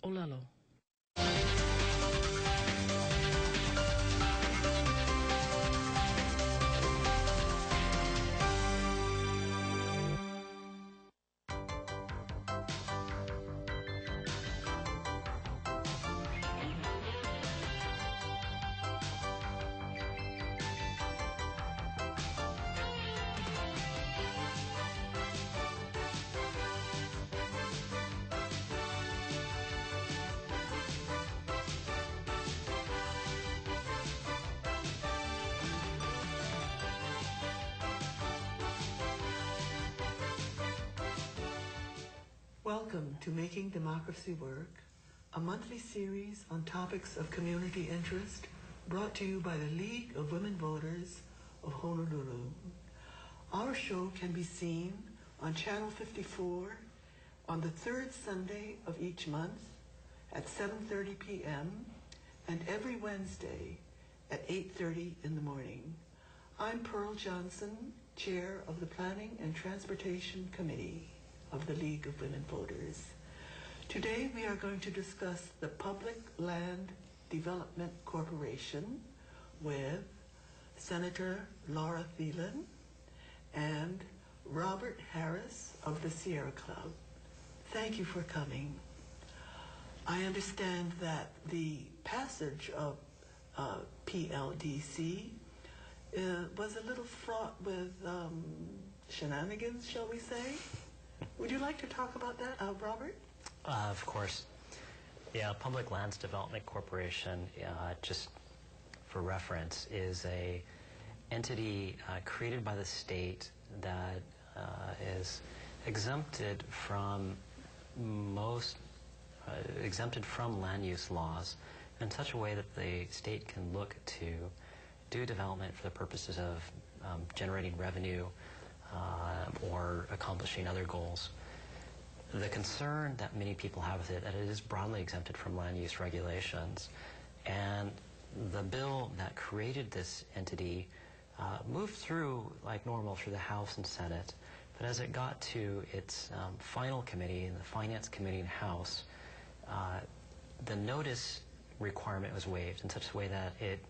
Olalo. Welcome to Making Democracy Work, a monthly series on topics of community interest brought to you by the League of Women Voters of Honolulu. Our show can be seen on Channel 54 on the third Sunday of each month at 7:30 p.m. and every Wednesday at 8:30 in the morning. I'm Pearl Johnson, Chair of the Planning and Transportation Committee of the League of Women Voters. Today we are going to discuss the Public Land Development Corporation with Senator Laura Thielen and Robert Harris of the Sierra Club. Thank you for coming. I understand that the passage of PLDC was a little fraught with shenanigans, shall we say? Would you like to talk about that, Robert? Of course. Yeah, Public Lands Development Corporation, just for reference, is a entity created by the state that is exempted from land use laws in such a way that the state can look to do development for the purposes of generating revenue or accomplishing other goals. The concern that many people have with it, that it is broadly exempted from land use regulations, and the bill that created this entity moved through like normal through the House and Senate, but as it got to its final committee, the Finance Committee in the House, the notice requirement was waived in such a way that it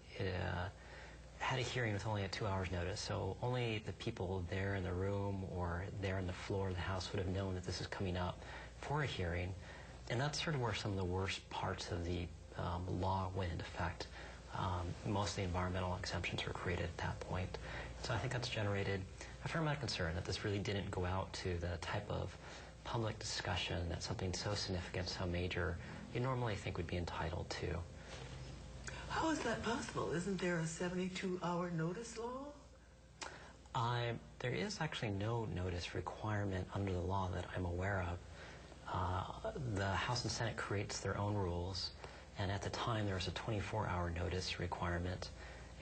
had a hearing with only a 2 hours notice, so only the people there in the room or there on the floor of the House would have known that this is coming up for a hearing, and that's sort of where some of the worst parts of the law went into effect. Most of the environmental exemptions were created at that point, so I think that's generated a fair amount of concern that this really didn't go out to the type of public discussion that something so significant, so major, you normally think would be entitled to. How is that possible? Isn't there a 72-hour notice law? There is actually no notice requirement under the law that I'm aware of. The House and Senate creates their own rules, and at the time there was a 24-hour notice requirement,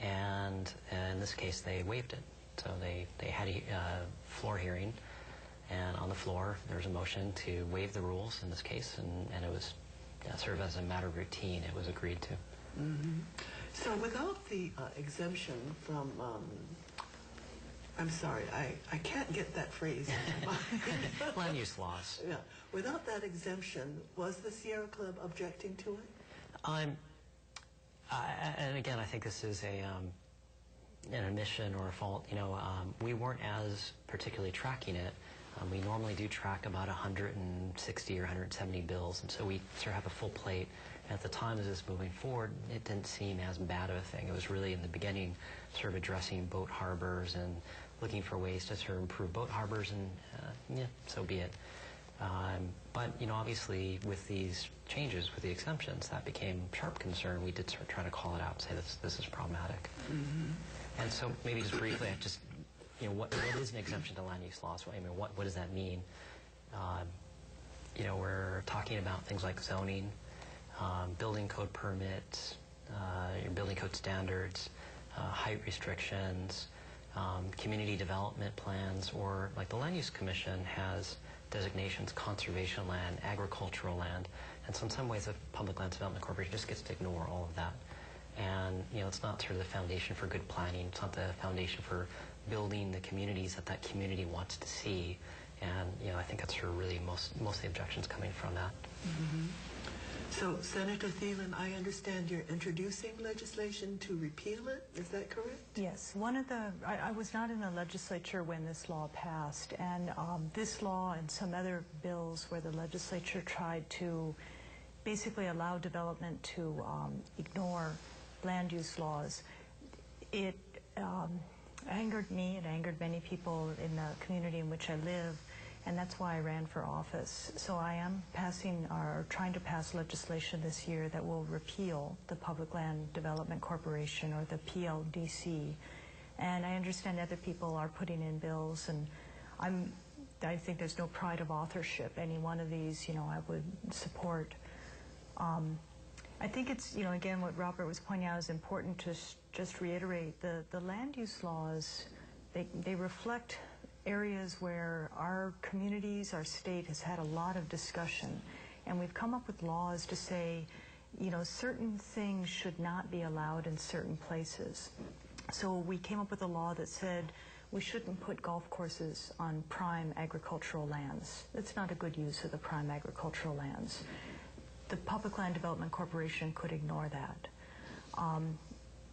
and in this case they waived it. So they had a floor hearing, and on the floor there was a motion to waive the rules in this case, and it was sort of as a matter of routine, it was agreed to. Mm-hmm. So without the exemption from, I'm sorry, I can't get that phrase in my mind. Land use laws. Yeah. Without that exemption, was the Sierra Club objecting to it? And again, I think this is an omission or a fault. We weren't as particularly tracking it. We normally do track about 160 or 170 bills, and so we sort of have a full plate. At the time as it's moving forward, it didn't seem as bad of a thing. It was really in the beginning sort of addressing boat harbors and looking for ways to sort of improve boat harbors, and so be it. But obviously with these changes, with the exemptions, that became sharp concern. We did start trying to call it out and say this is problematic. Mm-hmm. And so maybe just briefly, what is an exemption to land use laws? I mean, what does that mean? We're talking about things like zoning, building code permits, your building code standards, height restrictions, community development plans, or like the Land Use Commission has designations, conservation land, agricultural land, and so in some ways the Public Lands Development Corporation just gets to ignore all of that. And it's not sort of the foundation for good planning. It's not the foundation for building the communities that community wants to see. And I think that's where really most of the objections coming from that. Mm-hmm. So, Senator Thielen, I understand you're introducing legislation to repeal it. Is that correct? Yes. I was not in the legislature when this law passed, and this law and some other bills where the legislature tried to basically allow development to ignore land use laws, it angered me, it angered many people in the community in which I live, and that's why I ran for office. So I am trying to pass legislation this year that will repeal the Public Land Development Corporation, or the PLDC. And I understand other people are putting in bills, and I think there's no pride of authorship. Any one of these, I would support. I think it's, again, what Robert was pointing out is important to just reiterate. The land use laws, they reflect areas where our communities, our state has had a lot of discussion, and we've come up with laws to say, certain things should not be allowed in certain places. So we came up with a law that said we shouldn't put golf courses on prime agricultural lands. It's not a good use of the prime agricultural lands. The Public Land Development Corporation could ignore that.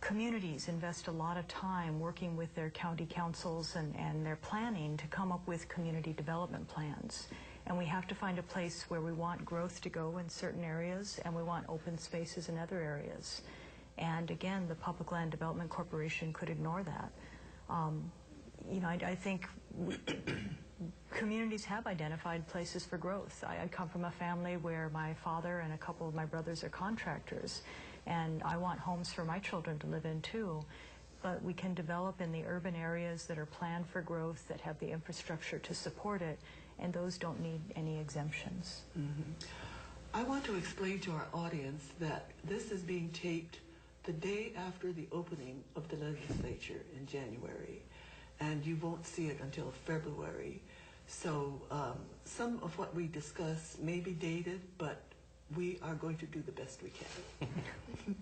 Communities invest a lot of time working with their county councils and their planning to come up with community development plans. And we have to find a place where we want growth to go in certain areas, and we want open spaces in other areas. And again, the Public Land Development Corporation could ignore that. I think communities have identified places for growth. I come from a family where my father and a couple of my brothers are contractors, and I want homes for my children to live in too. But we can develop in the urban areas that are planned for growth, that have the infrastructure to support it, and those don't need any exemptions. Mm-hmm. I want to explain to our audience that this is being taped the day after the opening of the legislature in January, and you won't see it until February. So some of what we discuss may be dated, but we are going to do the best we can.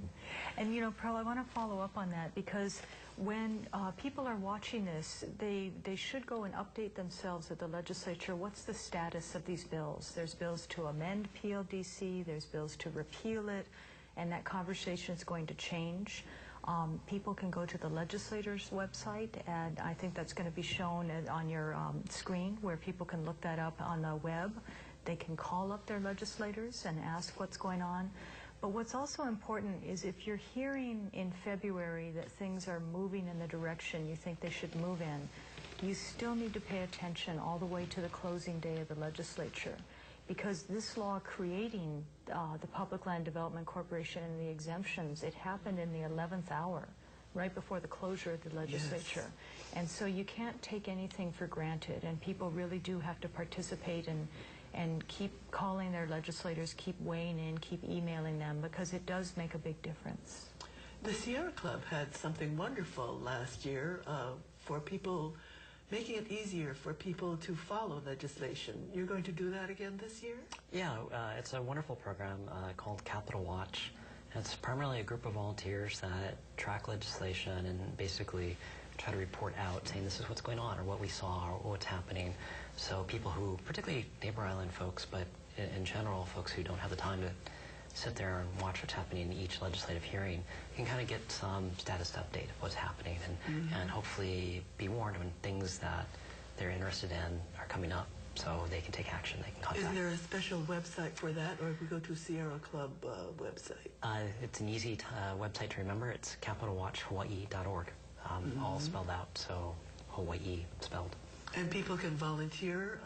And Pearl, I want to follow up on that, because when people are watching this, they should go and update themselves at the legislature. What's the status of these bills? There's bills to amend PLDC, there's bills to repeal it, and that conversation is going to change. People can go to the legislator's website, and I think that's going to be shown on your screen, where people can look that up on the web. They can call up their legislators and ask what's going on. But what's also important is, if you're hearing in February that things are moving in the direction you think they should move in, you still need to pay attention all the way to the closing day of the legislature. Because this law creating the Public Land Development Corporation and the exemptions, it happened in the 11th hour, right before the closure of the legislature. Yes. And so you can't take anything for granted, and people really do have to participate and keep calling their legislators, keep weighing in, keep emailing them, because it does make a big difference. The Sierra Club had something wonderful last year for people, making it easier for people to follow legislation. You're going to do that again this year? Yeah, it's a wonderful program called Capital Watch. It's primarily a group of volunteers that track legislation and basically try to report out, saying this is what's going on, or what we saw, or what's happening. So people who, particularly neighbor island folks, but in general, folks who don't have the time to sit there and watch what's happening in each legislative hearing, can kind of get some status update of what's happening, and hopefully be warned when things that they're interested in are coming up, so they can take action, they can contact. Is there a special website for that, or if we go to Sierra Club website? It's an easy website to remember. It's capitalwatchhawaii.org, all spelled out, so Hawaii spelled. And people can volunteer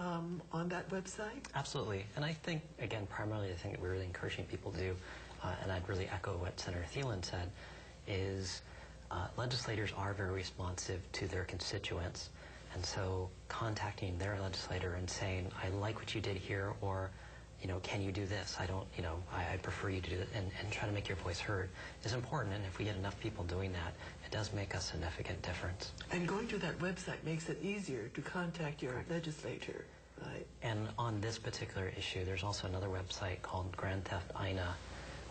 on that website? Absolutely. And I think, again, primarily the thing that we're really encouraging people to do, and I'd really echo what Senator Thielen said, is legislators are very responsive to their constituents. And so contacting their legislator and saying, I like what you did here, or, can you do this? I prefer you to do it, and try to make your voice heard is important. And if we get enough people doing that, it does make a significant difference. And going to that website makes it easier to contact your legislator, right? And on this particular issue, there's also another website called Grand Theft INA,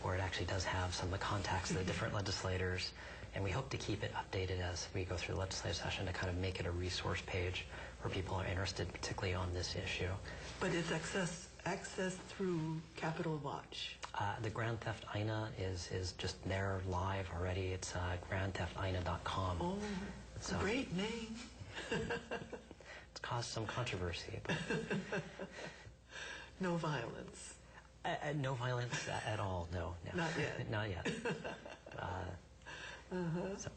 where it actually does have some of the contacts of the different legislators. And we hope to keep it updated as we go through the legislative session to kind of make it a resource page where people are interested, particularly on this issue. But it's accessed through Capital Watch. The Grand Theft INA is just there live already. It's grandtheftina.com. Oh, So great name. it's caused some controversy. But No violence. no violence at all. No. Not yet. Not yet. So.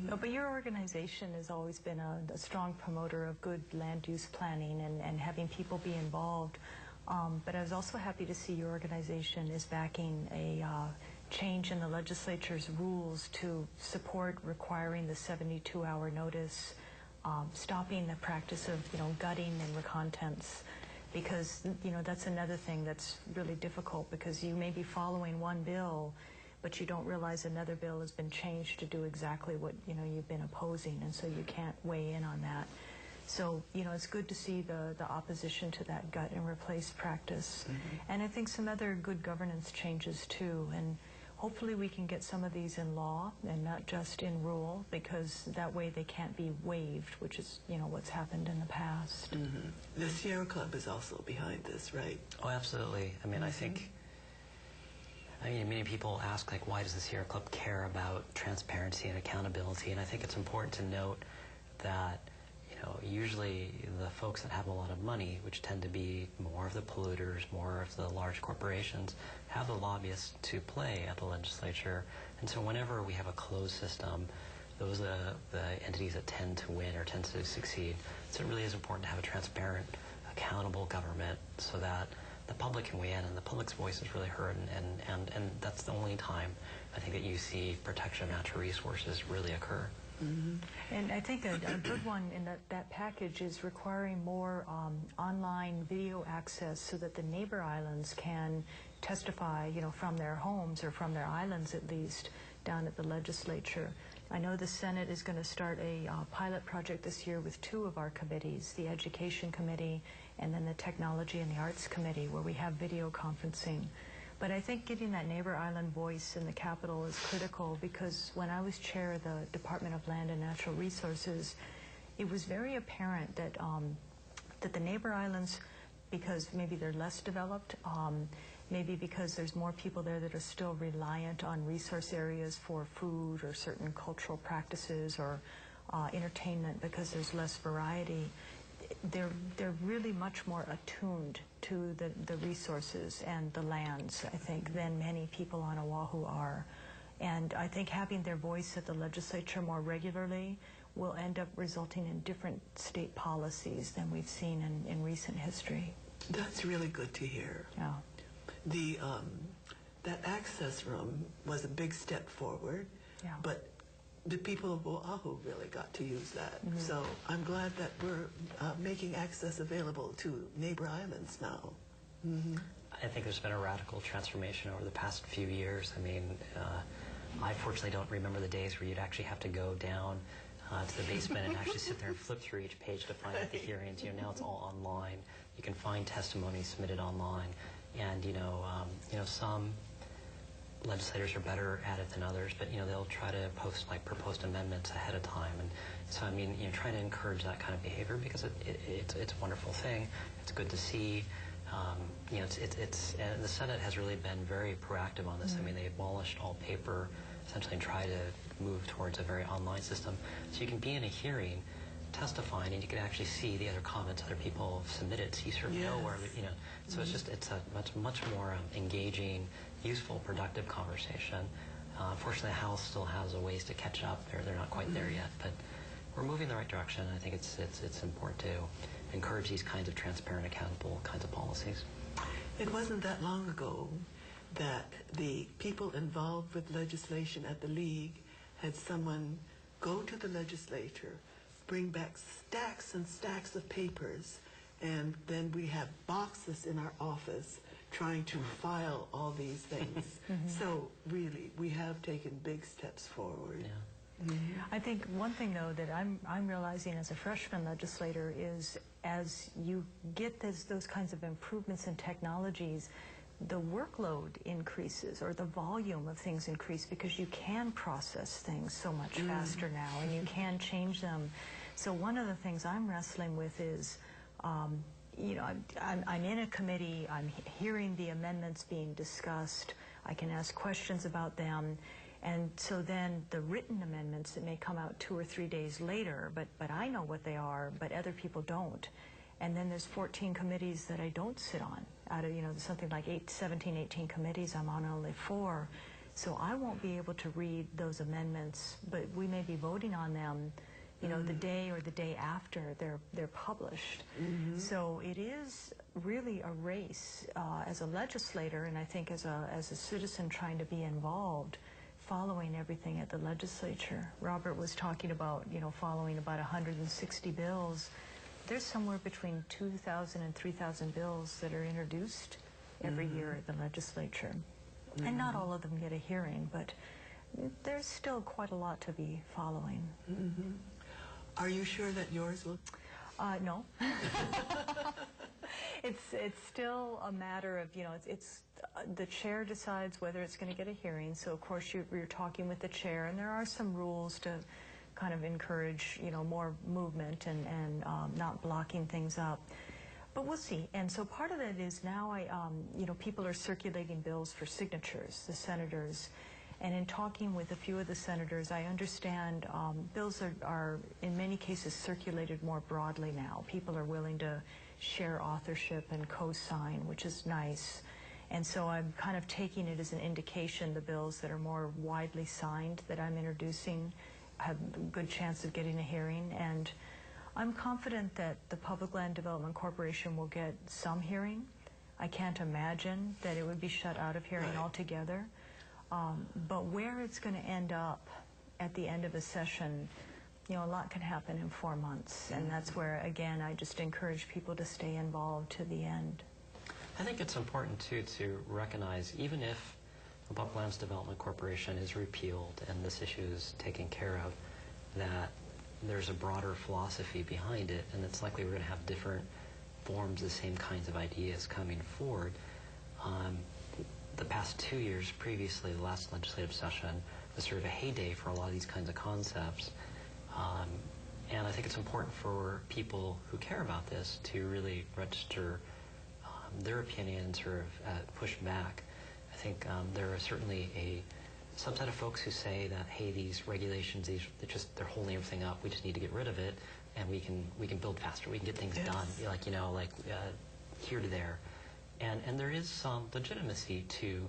No, but your organization has always been a strong promoter of good land use planning and having people be involved. But I was also happy to see your organization is backing a change in the legislature's rules to support requiring the 72-hour notice, stopping the practice of, gutting and recontents, because, that's another thing that's really difficult, because you may be following one bill, but you don't realize another bill has been changed to do exactly what, you've been opposing, and so you can't weigh in on that. So, it's good to see the opposition to that gut and replace practice. Mm-hmm. And I think some other good governance changes, too. And hopefully we can get some of these in law and not just in rule, because that way they can't be waived, which is, what's happened in the past. Mm-hmm. The Sierra Club is also behind this, right? Oh, absolutely. I mean, Mm-hmm. I mean, many people ask, like, why does the Sierra Club care about transparency and accountability? And I think it's important to note that usually the folks that have a lot of money, which tend to be more of the polluters, more of the large corporations, have the lobbyists to play at the legislature. And so whenever we have a closed system, those are the entities that tend to win or tend to succeed. So it really is important to have a transparent, accountable government so that the public can weigh in and the public's voice is really heard. And that's the only time I think that you see protection of natural resources really occur. Mm-hmm. And I think a good one in that package is requiring more online video access so that the neighbor islands can testify, from their homes or from their islands at least, down at the legislature. I know the Senate is going to start a pilot project this year with 2 of our committees, the Education Committee and then the Technology and the Arts Committee, where we have video conferencing. But I think getting that neighbor island voice in the capital is critical, because when I was chair of the Department of Land and Natural Resources, it was very apparent that that the neighbor islands, because maybe they're less developed, maybe because there's more people there that are still reliant on resource areas for food or certain cultural practices or entertainment, because there's less variety, they're really much more attuned to the resources and the lands, I think, than many people on Oahu are. And I think having their voice at the legislature more regularly will end up resulting in different state policies than we've seen in recent history. That's really good to hear. Yeah. That access room was a big step forward, Yeah. but the people of Oahu really got to use that. Mm-hmm. So I'm glad that we're making access available to neighbor islands now. Mm-hmm. I think there's been a radical transformation over the past few years. I mean, I fortunately don't remember the days where you'd actually have to go down to the basement and actually sit there and flip through each page to find out the hearings. Now it's all online. You can find testimony submitted online, and some legislators are better at it than others, but they'll try to propose amendments ahead of time. And so I mean, trying to encourage that kind of behavior, because it's a wonderful thing. It's good to see. And the Senate has really been very proactive on this. Mm-hmm. I mean, they abolished all paper, essentially, and try to move towards a very online system. So you can be in a hearing, testifying, and you can actually see the other comments other people have submitted. So you sort of know where, So mm-hmm. it's a much more engaging, useful, productive conversation. Unfortunately, the House still has a ways to catch up. They're not quite there yet, but we're moving in the right direction. I think it's important to encourage these kinds of transparent, accountable kinds of policies. It wasn't that long ago that the people involved with legislation at the League had someone go to the legislature, bring back stacks and stacks of papers, and then we have boxes in our office trying to file all these things. Mm-hmm. So really, we have taken big steps forward. Yeah. Mm-hmm. I think one thing, though, that I'm realizing as a freshman legislator is, as you get those kinds of improvements in technologies, the workload increases, or the volume of things increase, because you can process things so much faster now, and you can change them. So one of the things I'm wrestling with is, you know, I'm in a committee, I'm hearing the amendments being discussed, I can ask questions about them, and so then the written amendments that may come out 2 or 3 days later, but I know what they are, but other people don't. And then there's 14 committees that I don't sit on. Out of, you know, something like 17, 18 committees, I'm on only 4. So I won't be able to read those amendments, but we may be voting on them, you know, the day or the day after they're published. So it is really a race as a legislator, and I think as a citizen trying to be involved, following everything at the legislature. Robert was talking about, you know, following about 160 bills. There's somewhere between 2,000 and 3,000 bills that are introduced every year at the legislature. And not all of them get a hearing, but there's still quite a lot to be following. Are you sure that yours will? No. It's still a matter of, you know, it's the chair decides whether it's going to get a hearing. So of course you're talking with the chair, and there are some rules to kind of encourage, you know, more movement and not blocking things up. But we'll see. And so part of it is now you know, people are circulating bills for signatures, the senators. And in talking with a few of the senators, I understand bills are in many cases circulated more broadly now. People are willing to share authorship and co-sign, which is nice. And so I'm kind of taking it as an indication the bills that are more widely signed that I'm introducing have a good chance of getting a hearing. And I'm confident that the Public Land Development Corporation will get some hearing. I can't imagine that it would be shut out of hearing altogether. But where it's going to end up at the end of a session, you know, a lot can happen in 4 months. And that's where, again, I just encourage people to stay involved to the end. I think it's important, too, to recognize, even if the Public Lands Development Corporation is repealed and this issue is taken care of, that there's a broader philosophy behind it, and it's likely we're going to have different forms, the same kinds of ideas coming forward. The past 2 years previously, the last legislative session, was sort of a heyday for a lot of these kinds of concepts. And I think it's important for people who care about this to really register their opinion and sort of push back. I think there are certainly a subset of folks who say that, hey, these regulations, they're holding everything up. We just need to get rid of it, and we can build faster. We can get things done, like, you know, like here to there. And there is some legitimacy to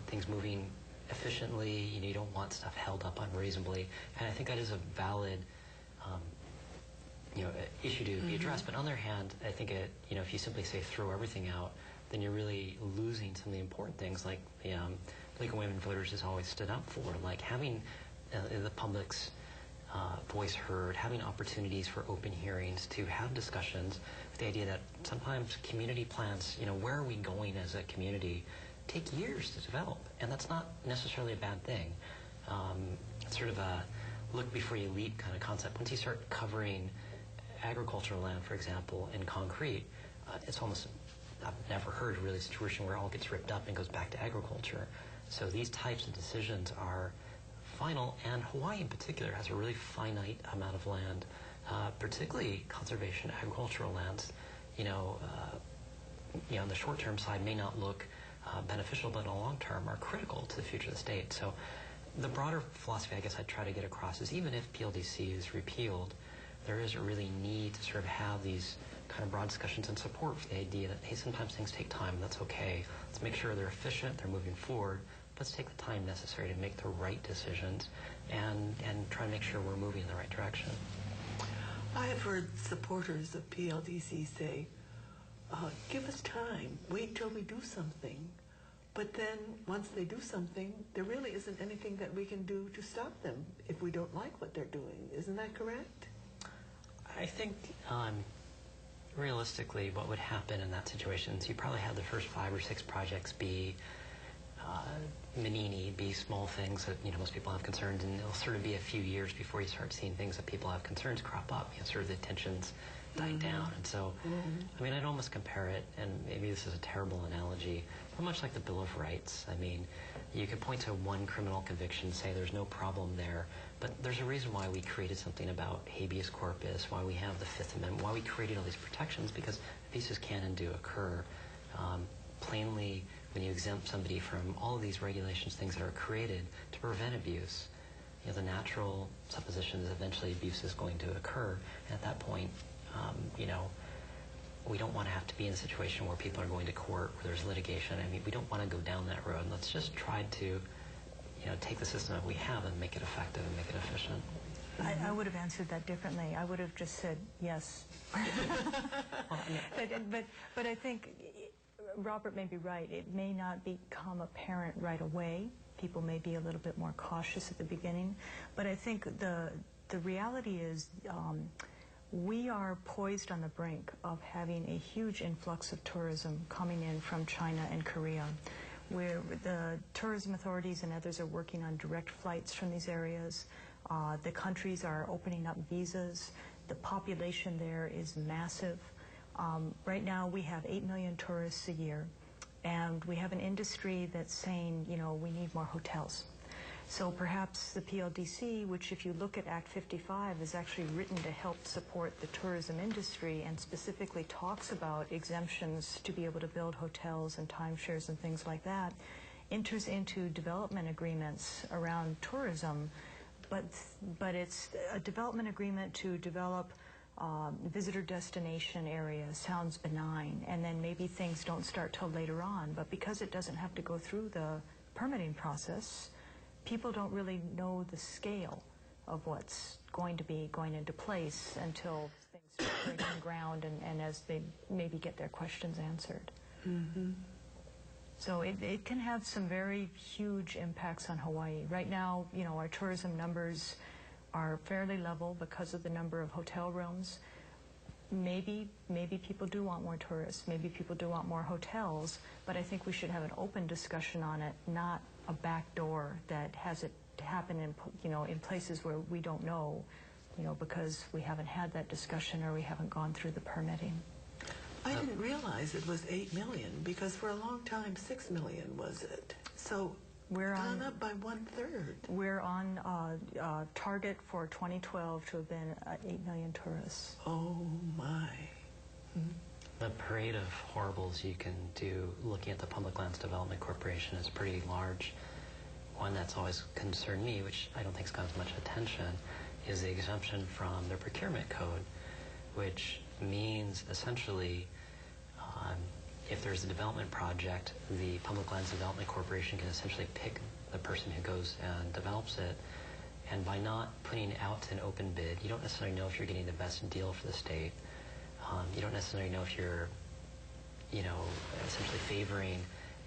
things moving efficiently. You know, you don't want stuff held up unreasonably. And I think that is a valid you know, issue to be addressed. But on the other hand, I think you know, if you simply say throw everything out, then you're really losing some of the important things, like the League of Women Voters has always stood up for, like having the public's voice heard, having opportunities for open hearings, to have discussions, with the idea that sometimes community plans, you know, where are we going as a community, take years to develop, and that's not necessarily a bad thing. It's sort of a look before you leap kind of concept. Once you start covering agricultural land, for example, in concrete, it's almost, I've never heard really a situation where it all gets ripped up and goes back to agriculture. So these types of decisions are final, and Hawaii in particular has a really finite amount of land, particularly conservation agricultural lands. You know, on the short-term side may not look beneficial, but in the long term are critical to the future of the state. So the broader philosophy I guess I'd try to get across is, even if PLDC is repealed, there is a really need to sort of have these kind of broad discussions and support for the idea that, hey, sometimes things take time, that's okay. Let's make sure they're efficient, they're moving forward. Let's take the time necessary to make the right decisions and try to make sure we're moving in the right direction. I have heard supporters of PLDC say, give us time, wait till we do something. But then once they do something, there really isn't anything that we can do to stop them if we don't like what they're doing. Isn't that correct? I think realistically what would happen in that situation is you probably have the first 5 or 6 projects be Menini, be small things that, you know, most people have concerns, and it'll sort of be a few years before you start seeing things that people have concerns crop up. You know, sort of the tensions died down. And so, I mean, I'd almost compare it, and maybe this is a terrible analogy, but much like the Bill of Rights. I mean, you could point to one criminal conviction, say there's no problem there, but there's a reason why we created something about habeas corpus, why we have the Fifth Amendment, why we created all these protections, because abuses can and do occur. Plainly, when you exempt somebody from all of these regulations, things that are created to prevent abuse, you know, the natural supposition is eventually abuse is going to occur. And at that point, you know, we don't want to have to be in a situation where people are going to court, where there's litigation. I mean, we don't want to go down that road. Let's just try to, you know, take the system that we have and make it effective and make it efficient. I would have answered that differently. I would have just said yes. But I think Robert may be right. It may not become apparent right away. People may be a little bit more cautious at the beginning. But I think the reality is we are poised on the brink of having a huge influx of tourism coming in from China and Korea, where the tourism authorities and others are working on direct flights from these areas. The countries are opening up visas. The population there is massive. Right now we have 8 million tourists a year, and we have an industry that's saying, you know, we need more hotels. So perhaps the PLDC, which if you look at Act 55, is actually written to help support the tourism industry and specifically talks about exemptions to be able to build hotels and timeshares and things like that, enters into development agreements around tourism, but it's a development agreement to develop visitor destination area. Sounds benign, and then maybe things don't start till later on. But because it doesn't have to go through the permitting process, people don't really know the scale of what's going to be going into place until things start breaking ground and as they maybe get their questions answered. Mm-hmm. So it can have some very huge impacts on Hawaii. Right now, you know, our tourism numbers are fairly level because of the number of hotel rooms. Maybe people do want more tourists. Maybe people do want more hotels. But I think we should have an open discussion on it, not a back door that has it happen in, you know, in places where we don't know, you know, because we haven't had that discussion or we haven't gone through the permitting. I didn't realize it was 8 million because for a long time 6 million was it. So we're gone up by 1/3. We're on target for 2012 to have been 8 million tourists. Oh my. Mm-hmm. The parade of horribles you can do looking at the Public Lands Development Corporation is pretty large. One that's always concerned me, which I don't think has gotten as much attention, is the exemption from their procurement code, which means essentially if there's a development project, the Public Lands Development Corporation can essentially pick the person who goes and develops it. And by not putting it out to an open bid, you don't necessarily know if you're getting the best deal for the state. You don't necessarily know if you're, you know, essentially favoring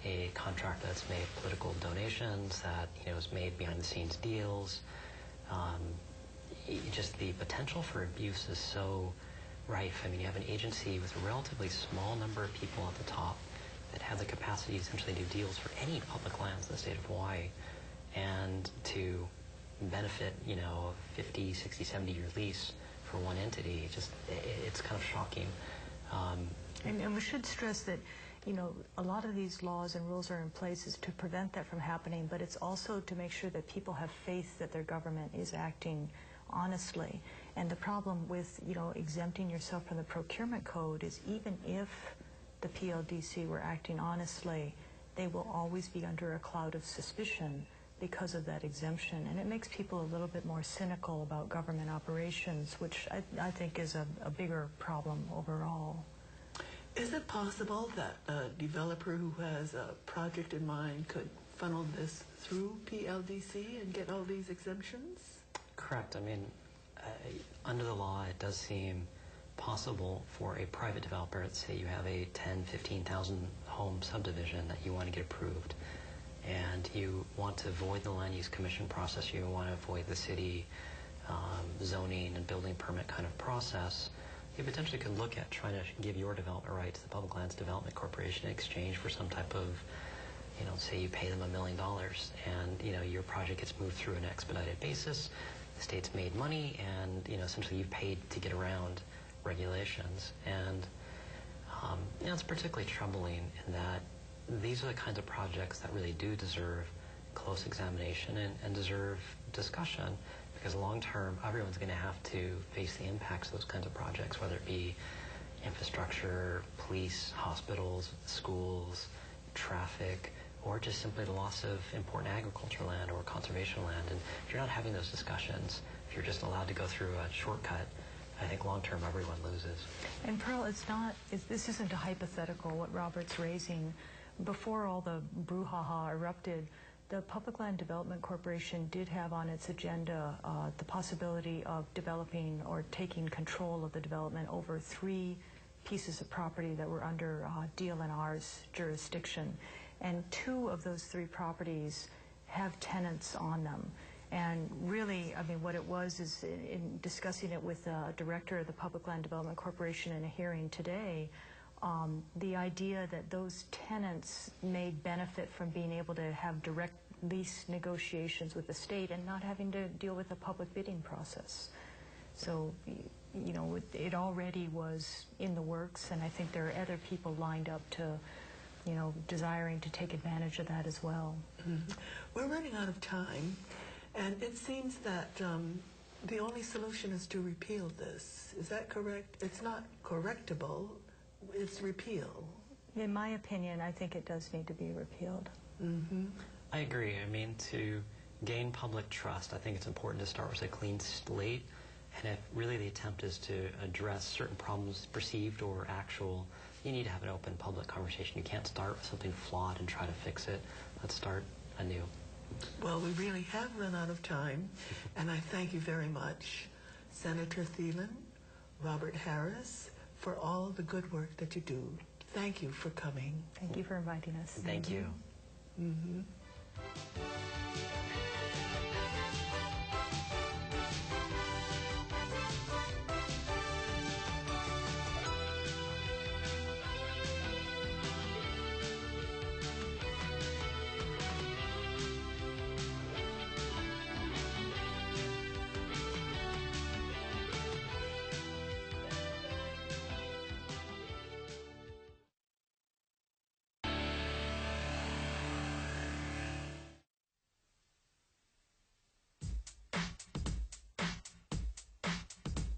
a contract that's made political donations, that, you know, is made behind the scenes deals. Just the potential for abuse is so rife. I mean, you have an agency with a relatively small number of people at the top that have the capacity to essentially do deals for any public lands in the state of Hawaii, and to benefit, you know, 50, 60, 70-year lease for one entity. It's kind of shocking. And we should stress that, you know, a lot of these laws and rules are in place is to prevent that from happening, but it's also to make sure that people have faith that their government is acting honestly. And the problem with, you know, exempting yourself from the procurement code is even if the PLDC were acting honestly, they will always be under a cloud of suspicion because of that exemption. And it makes people a little bit more cynical about government operations, which I think is a bigger problem overall. Is it possible that a developer who has a project in mind could funnel this through PLDC and get all these exemptions? Correct. I mean, under the law, it does seem possible for a private developer, let's say you have a 10, 15,000 home subdivision that you want to get approved, and you want to avoid the land use commission process, you want to avoid the city zoning and building permit kind of process, you potentially could look at trying to give your development right to the Public Lands Development Corporation in exchange for some type of, you know, say you pay them $1 million and, you know, your project gets moved through an expedited basis, the state's made money, and, you know, essentially you've paid to get around regulations. And it's particularly troubling in that these are the kinds of projects that really do deserve close examination and deserve discussion, because long term, everyone's going to have to face the impacts of those kinds of projects, whether it be infrastructure, police, hospitals, schools, traffic, or just simply the loss of important agricultural land or conservation land. And if you're not having those discussions, if you're just allowed to go through a shortcut, I think long term everyone loses. And Pearl, this isn't a hypothetical, what Robert's raising. Before all the brouhaha erupted, the Public Land Development Corporation did have on its agenda the possibility of developing or taking control of the development over 3 pieces of property that were under DLNR's jurisdiction. And 2 of those 3 properties have tenants on them. And really, I mean, what it was is, in discussing it with the director of the Public Land Development Corporation in a hearing today, the idea that those tenants may benefit from being able to have direct lease negotiations with the state and not having to deal with a public bidding process. So, you know, it already was in the works, and I think there are other people lined up to, you know, desiring to take advantage of that as well. Mm-hmm. We're running out of time, and it seems that the only solution is to repeal this. Is that correct? It's not correctable, it's repeal. In my opinion, I think it does need to be repealed. Mm-hmm. I agree. I mean, to gain public trust, I think it's important to start with a clean slate. And if really the attempt is to address certain problems, perceived or actual, you need to have an open public conversation. You can't start with something flawed and try to fix it. Let's start anew. Well, we really have run out of time, and I thank you very much, Senator Thielen, Robert Harris, for all the good work that you do. Thank you for coming. Thank you for inviting us. Thank you. Mm-hmm.